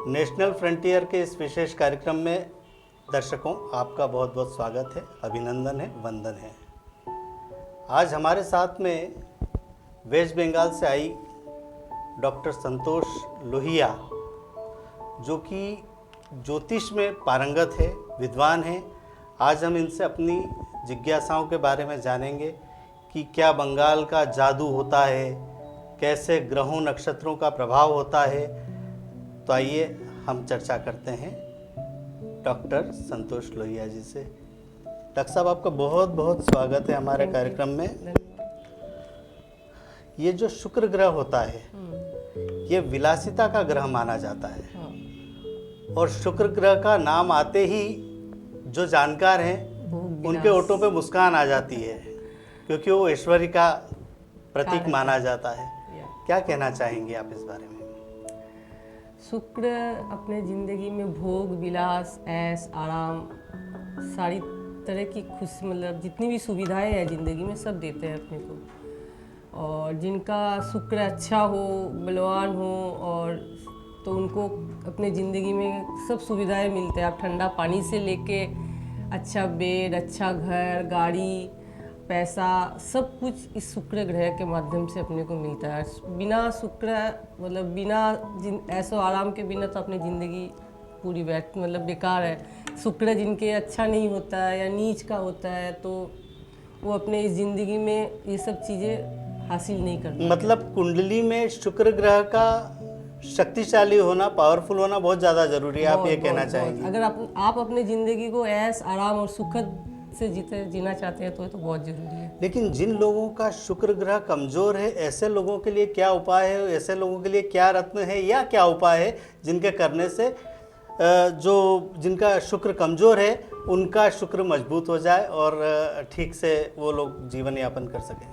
National frontier के इस विशेष कार्यक्रम में दर्शकों आपका बहुत बहुत स्वागत है, अभिनंदन है, वंदन है। आज हमारे साथ में वेस्ट बंगाल से आई डॉक्टर संतोष लोहिया, जो कि ज्योतिष में पारंगत है, विद्वान है। आज हम इनसे अपनी जिज्ञासाओं के बारे में जानेंगे कि क्या बंगाल का जादू होता है, कैसे ग्रहों नक्षत्रों का प्रभाव होता है। तो आइए हम चर्चा करते हैं डॉक्टर संतोष लोहिया जी से। डॉक्टर साहब, आपका बहुत बहुत स्वागत है हमारे कार्यक्रम में। ये जो शुक्र ग्रह होता है ये विलासिता का ग्रह माना जाता है, और शुक्र ग्रह का नाम आते ही जो जानकार हैं उनके होठों पे मुस्कान आ जाती है, क्योंकि वो ऐश्वर्य का प्रतीक माना जाता है। क्या कहना चाहेंगे आप इस बारे में? शुक्र अपने ज़िंदगी में भोग विलास, ऐश आराम, सारी तरह की खुशी, मतलब जितनी भी सुविधाएं हैं ज़िंदगी में सब देते हैं अपने को। और जिनका शुक्र अच्छा हो, बलवान हो, और तो उनको अपने ज़िंदगी में सब सुविधाएं मिलते हैं। आप ठंडा पानी से लेके अच्छा बेड, अच्छा घर, गाड़ी, पैसा, सब कुछ इस शुक्र ग्रह के माध्यम से अपने को मिलता है। बिना शुक्र मतलब बिना ऐसो आराम के बिना तो अपनी ज़िंदगी पूरी मतलब बेकार है। शुक्र जिनके अच्छा नहीं होता है या नीच का होता है तो वो अपने इस ज़िंदगी में ये सब चीज़ें हासिल नहीं करते। मतलब कुंडली में शुक्र ग्रह का शक्तिशाली होना, पावरफुल होना बहुत ज़्यादा जरूरी है। आप ये कहना चाहेंगे? अगर आप अपने ज़िंदगी को ऐश आराम और सुखद से जीना चाहते हैं तो ये तो बहुत ज़रूरी है। लेकिन जिन लोगों का शुक्र ग्रह कमज़ोर है, ऐसे लोगों के लिए क्या उपाय है? ऐसे लोगों के लिए क्या रत्न है या क्या उपाय है जिनके करने से जिनका शुक्र कमज़ोर है उनका शुक्र मजबूत हो जाए और ठीक से वो लोग जीवन यापन कर सकें?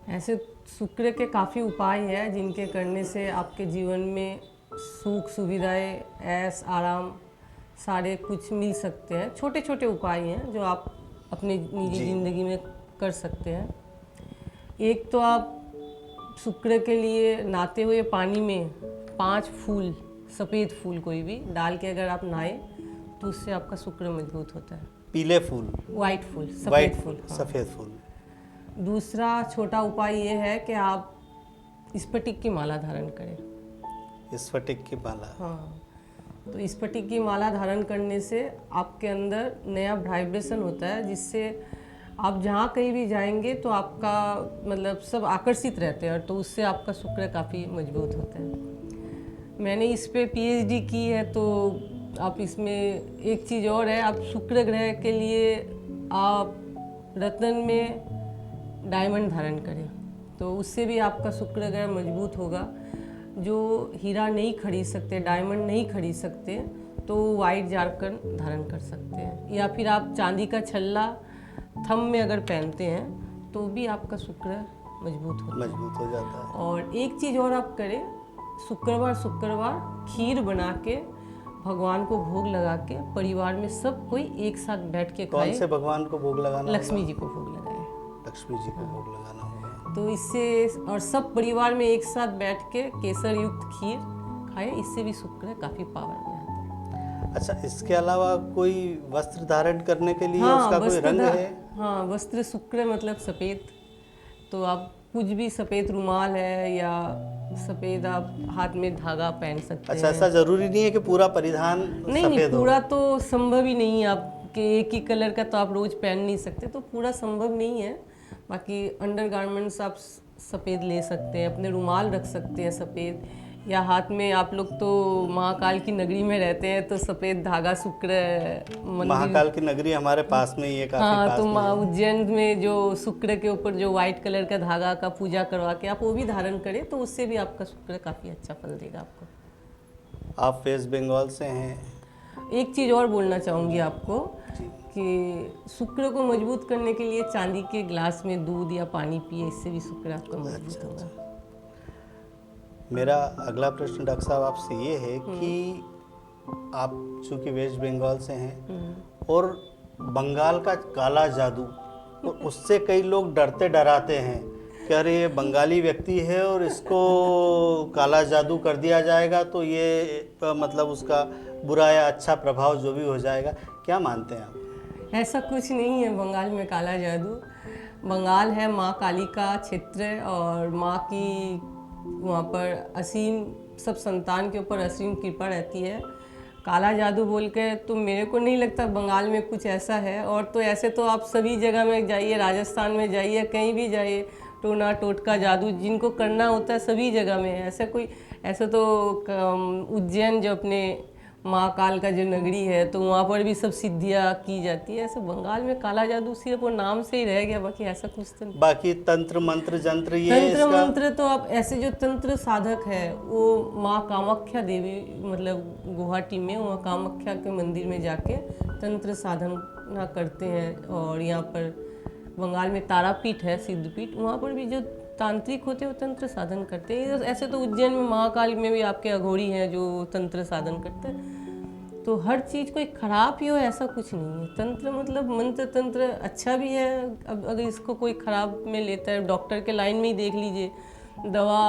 ऐसे शुक्र के काफ़ी उपाय हैं जिनके करने से आपके जीवन में सुख सुविधाएं, ऐश आराम सारे कुछ मिल सकते हैं। छोटे छोटे उपाय हैं जो आप अपनी निजी ज़िंदगी में कर सकते हैं। एक तो आप शुक्र के लिए नहाते हुए पानी में 5 फूल, सफ़ेद फूल कोई भी डाल के अगर आप नहाए तो उससे आपका शुक्र मजबूत होता है। पीले फूल, वाइट फूल, सफ़ेद फूल, सफ़ेद फूल। दूसरा छोटा उपाय ये है कि आप स्फटिक की माला धारण करें। स्फटिक की माला? हाँ, तो स्फटिक की माला धारण करने से आपके अंदर नया वाइब्रेशन होता है, जिससे आप जहाँ कहीं भी जाएंगे तो आपका मतलब सब आकर्षित रहते हैं, तो उससे आपका शुक्र काफ़ी मजबूत होता है। मैंने इस पे पीएचडी की है, तो आप इसमें एक चीज़ और है, आप शुक्र ग्रह के लिए आप रत्न में डायमंड धारण करें तो उससे भी आपका शुक्र ग्रह मजबूत होगा। जो हीरा नहीं खरीद सकते, डायमंड नहीं खरीद सकते, तो वाइट जारकन धारण कर सकते हैं, या फिर आप चांदी का छल्ला थंब में अगर पहनते हैं तो भी आपका शुक्र मजबूत हो जाता है। और एक चीज़ और आप करें, शुक्रवार खीर बना के भगवान को भोग लगा के परिवार में सब कोई एक साथ बैठ के खाए। कौन से भगवान को भोग लगाना? लक्ष्मी जी को भोग लगाए। लक्ष्मी जी को भोग लगाना होगा। तो इससे और सब परिवार में एक साथ बैठ के केसर युक्त खीर खाए, इससे भी शुक्र काफ़ी पावर में आता है। अच्छा, इसके अलावा कोई वस्त्र धारण करने के लिए उसका कोई रंग है? हाँ, वस्त्र शुक्र मतलब सफ़ेद, तो आप कुछ भी सफ़ेद रुमाल है या सफ़ेद आप हाथ में धागा पहन सकते हैं। अच्छा, ऐसा ज़रूरी नहीं है कि पूरा परिधान नहीं, पूरा तो संभव ही नहीं है। आपके एक ही कलर का तो आप रोज़ पहन नहीं सकते, तो पूरा संभव नहीं है। बाकी अंडर गारमेंट्स आप सफ़ेद ले सकते हैं, अपने रुमाल रख सकते हैं सफ़ेद, या हाथ में आप लोग तो महाकाल की नगरी में रहते हैं तो सफ़ेद धागा शुक्र मंदिर, महाकाल की नगरी हमारे पास में ही है, काफी हाँ, पास तो उज्जैन में जो शुक्र के ऊपर जो वाइट कलर का धागा का पूजा करवा के आप वो भी धारण करें तो उससे भी आपका शुक्र काफ़ी अच्छा फल देगा आपको। आप वेस्ट बंगाल से हैं। एक चीज़ और बोलना चाहूँगी आपको कि शुक्र को मजबूत करने के लिए चांदी के गिलास में दूध या पानी पिए, इससे भी शुक्र आपका मजबूत होगा। मेरा अगला प्रश्न डॉक्टर साहब आपसे ये है कि आप चूँकि वेस्ट बंगाल से हैं और बंगाल का काला जादू, और उससे कई लोग डरते डराते हैं, कह रहे ये बंगाली व्यक्ति है और इसको काला जादू कर दिया जाएगा तो ये मतलब उसका बुरा या अच्छा प्रभाव जो भी हो जाएगा, क्या मानते हैं आप? ऐसा कुछ नहीं है बंगाल में काला जादू। बंगाल है माँ काली का क्षेत्र और माँ की वहाँ पर असीम सब संतान के ऊपर असीम कृपा रहती है। काला जादू बोल के तो मेरे को नहीं लगता बंगाल में कुछ ऐसा है। और तो ऐसे तो आप सभी जगह में जाइए, राजस्थान में जाइए, कहीं भी जाइए, टोना टोटका जादू जिनको करना होता है सभी जगह में है। ऐसा तो उज्जैन जो अपने महाकाल का जो नगरी है तो वहाँ पर भी सब सिद्धियाँ की जाती है। ऐसे बंगाल में काला जादू सिर्फ वो नाम से ही रह गया, बाकी ऐसा कुछ तो नहीं। बाकी तंत्र मंत्र जंत्र ये तंत्र इसका मंत्र तो आप ऐसे जो तंत्र साधक है वो माँ कामाख्या देवी मतलब गुवाहाटी में वहाँ कामाख्या के मंदिर में जाके तंत्र साधना करते हैं। और यहाँ पर बंगाल में तारापीठ है, सिद्धपीठ, वहाँ पर भी जो तांत्रिक होते हैं वो तंत्र साधन करते हैं। ऐसे तो उज्जैन में महाकाल में भी आपके अघोरी हैं जो तंत्र साधन करते हैं। तो हर चीज़ कोई खराब ही हो ऐसा कुछ नहीं है। तंत्र मतलब मंत्र तंत्र अच्छा भी है। अब अगर इसको कोई खराब में लेता है, डॉक्टर के लाइन में ही देख लीजिए, दवा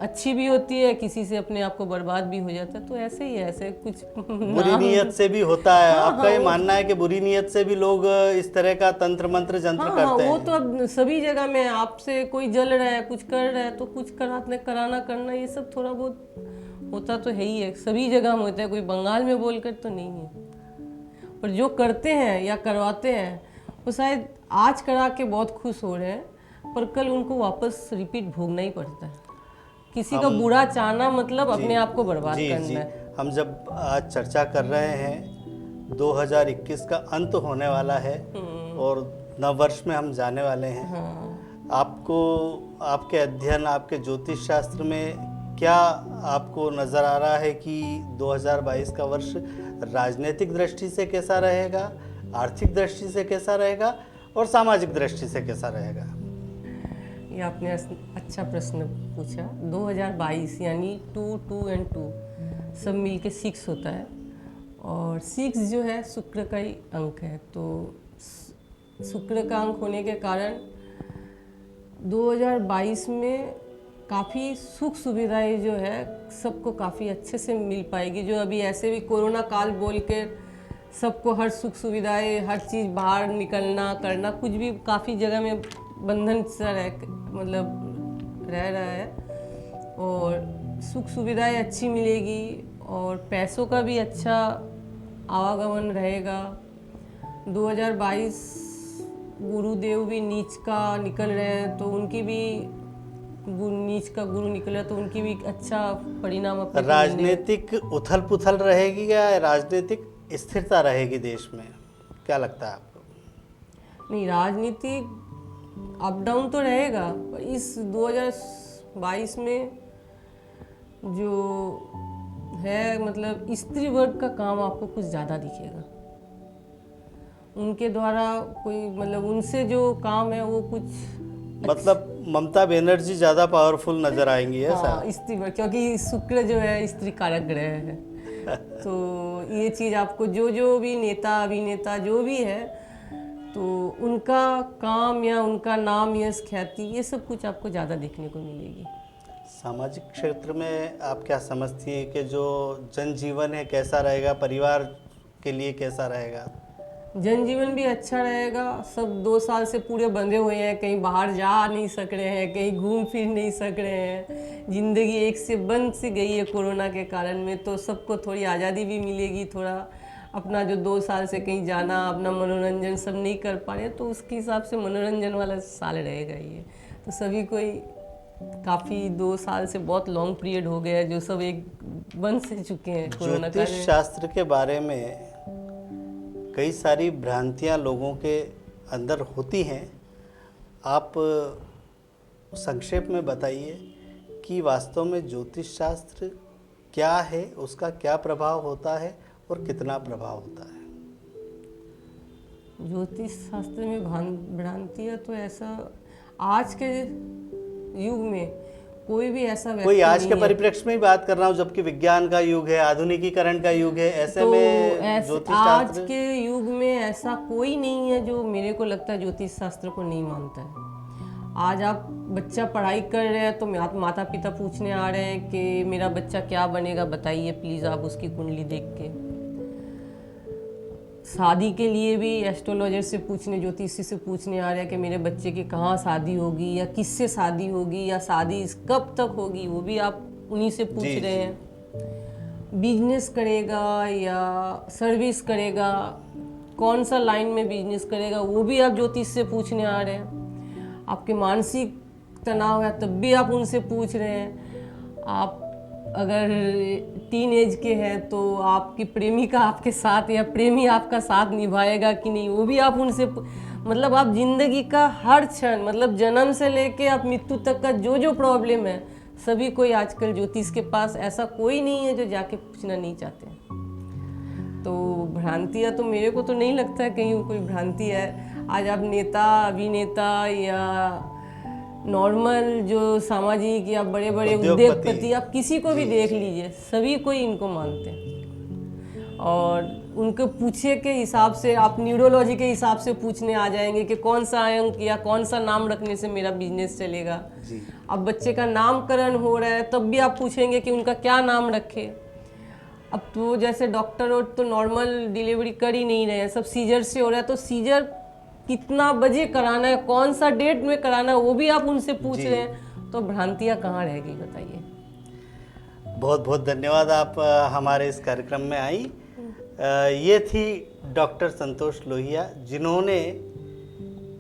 अच्छी भी होती है, किसी से अपने आप को बर्बाद भी हो जाता है। तो ऐसे ही है, ऐसे कुछ बुरी नीयत से भी होता है। हाँ, आपका ये मानना है कि बुरी नीयत से भी लोग इस तरह का तंत्र मंत्र जंत्र हाँ, करते वो हैं? तो अब सभी जगह में आपसे कोई जल रहा है, कुछ कर रहा है तो कुछ कराना करना ये सब थोड़ा बहुत होता तो है ही है, सभी जगह में होता है, कोई बंगाल में बोलकर तो नहीं है। पर जो करते हैं या करवाते हैं वो शायद आज करा के बहुत खुश हो रहे हैं पर कल उनको वापस रिपीट भोगना ही पड़ता है। किसी का बुरा चाहना मतलब अपने आप को बर्बाद करना है। हम जब आज चर्चा कर रहे हैं 2021 का अंत होने वाला है और नव वर्ष में हम जाने वाले हैं। आपको आपके अध्ययन, आपके ज्योतिष शास्त्र में क्या आपको नज़र आ रहा है कि 2022 का वर्ष राजनीतिक दृष्टि से कैसा रहेगा, आर्थिक दृष्टि से कैसा रहेगा और सामाजिक दृष्टि से कैसा रहेगा? ये आपने अच्छा प्रश्न पूछा। 2022 यानी 2 2 और 2 सब मिलके 6 होता है और 6 जो है शुक्र का ही अंक है। तो शुक्र का अंक होने के कारण 2022 में काफ़ी सुख सुविधाएं जो है सबको काफ़ी अच्छे से मिल पाएगी। जो अभी ऐसे भी कोरोना काल बोल के सबको हर सुख सुविधाएं, हर चीज़ बाहर निकलना करना कुछ भी काफ़ी जगह में बंधन सा रह रहा है और सुख सुविधाएं अच्छी मिलेगी और पैसों का भी अच्छा आवागमन रहेगा। 2022 गुरुदेव भी नीच का निकल रहे हैं तो उनकी भी नीच का गुरु निकला तो उनकी भी अच्छा परिणाम अपने राजनीतिक उथल पुथल रहेगी या राजनीतिक स्थिरता रहेगी देश में, क्या लगता है आपको? नहीं, राजनीतिक अप डाउन तो रहेगा पर इस 2022 में जो है मतलब स्त्री वर्ग का काम आपको कुछ ज़्यादा दिखेगा। उनके द्वारा कोई मतलब उनसे जो काम है वो कुछ मतलब ममता बनर्जी ज़्यादा पावरफुल नजर आएंगी ऐसा? हाँ, स्त्री वर्ग, क्योंकि शुक्र जो है स्त्री कारक ग्रह है। तो ये चीज़ आपको जो भी नेता अभिनेता जो भी है तो उनका काम या उनका नाम यश ख्याति ये सब कुछ आपको ज़्यादा देखने को मिलेगी। सामाजिक क्षेत्र में आप क्या समझती हैं कि जो जनजीवन है कैसा रहेगा, परिवार के लिए कैसा रहेगा? जनजीवन भी अच्छा रहेगा। सब 2 साल से पूरे बंधे हुए हैं, कहीं बाहर जा नहीं सक रहे हैं, कहीं घूम फिर नहीं सक रहे हैं। ज़िंदगी एक से बंद सी गई है कोरोना के कारण में, तो सबको थोड़ी आज़ादी भी मिलेगी। थोड़ा अपना जो 2 साल से कहीं जाना, अपना मनोरंजन सब नहीं कर पा रहे तो उसके हिसाब से मनोरंजन वाला साल रहेगा ये। तो सभी कोई काफ़ी 2 साल से बहुत लॉन्ग पीरियड हो गया है जो सब एक बंद से चुके हैं कोरोना काल में। ज्योतिष शास्त्र के बारे में कई सारी भ्रांतियां लोगों के अंदर होती हैं। आप संक्षेप में बताइए कि वास्तव में ज्योतिष शास्त्र क्या है, उसका क्या प्रभाव होता है और कितना प्रभाव होता है? ज्योतिष शास्त्र में भ्रांतियाँ तो ऐसा आज के युग में कोई भी ऐसा व्यक्ति कोई आज नहीं के है। परिप्रेक्ष्य में ही बात कर रहा हूँ, जबकि विज्ञान का युग है, आधुनिकीकरण का युग है, ऐसे तो में ज्योतिष आज शास्त्र के युग में ऐसा कोई नहीं है जो मेरे को लगता है ज्योतिष शास्त्र को नहीं मानता है। आज आप बच्चा पढ़ाई कर रहे हैं तो माता पिता पूछने आ रहे हैं कि मेरा बच्चा क्या बनेगा, बताइए प्लीज़ आप उसकी कुंडली देख के। शादी के लिए भी एस्ट्रोलॉजर से पूछने, ज्योतिषी से पूछने आ रहे हैं कि मेरे बच्चे की कहाँ शादी होगी या किससे शादी होगी या शादी कब तक होगी, वो भी आप उन्हीं से पूछ रहे हैं। बिजनेस करेगा या सर्विस करेगा, कौन सा लाइन में बिजनेस करेगा, वो भी आप ज्योतिष से पूछने आ रहे हैं। आपके मानसिक तनाव है तब भी आप उनसे पूछ रहे हैं। आप अगर टीन एज के हैं तो आपकी प्रेमिका आपके साथ या प्रेमी आपका साथ निभाएगा कि नहीं, वो भी आप उनसे मतलब आप जिंदगी का हर क्षण, मतलब जन्म से लेके आप मृत्यु तक का जो जो प्रॉब्लम है सभी कोई आजकल ज्योतिष के पास, ऐसा कोई नहीं है जो जाके पूछना नहीं चाहते। तो भ्रांतियाँ तो मेरे को तो नहीं लगता है कहीं कोई भ्रांति है। आज आप नेता, अभिनेता या नॉर्मल जो सामाजिक या बड़े बड़े उद्योगपति, आप किसी को भी देख लीजिए, सभी कोई इनको मानते हैं। और उनको पूछे के हिसाब से, आप न्यूरोलॉजी के हिसाब से पूछने आ जाएंगे कि कौन सा अंक या कौन सा नाम रखने से मेरा बिजनेस चलेगा। अब बच्चे का नामकरण हो रहा है तब भी आप पूछेंगे कि उनका क्या नाम रखे। अब तो जैसे डॉक्टर और तो नॉर्मल डिलीवरी कर ही नहीं रहे हैं, सब सीजर से हो रहा है, तो सीजर कितना बजे कराना है, कौन सा डेट में कराना है, वो भी आप उनसे पूछ रहे हैं। तो भ्रांतियाँ कहाँ रहेगी बताइए। बहुत बहुत धन्यवाद, आप हमारे इस कार्यक्रम में आई। ये थी डॉक्टर संतोष लोहिया, जिन्होंने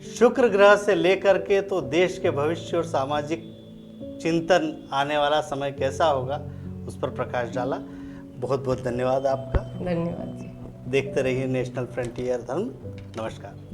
शुक्र ग्रह से लेकर के तो देश के भविष्य और सामाजिक चिंतन, आने वाला समय कैसा होगा, उस पर प्रकाश डाला। बहुत बहुत धन्यवाद आपका। धन्यवाद जी। देखते रहिए नेशनल फ्रंटियर धर्म। नमस्कार।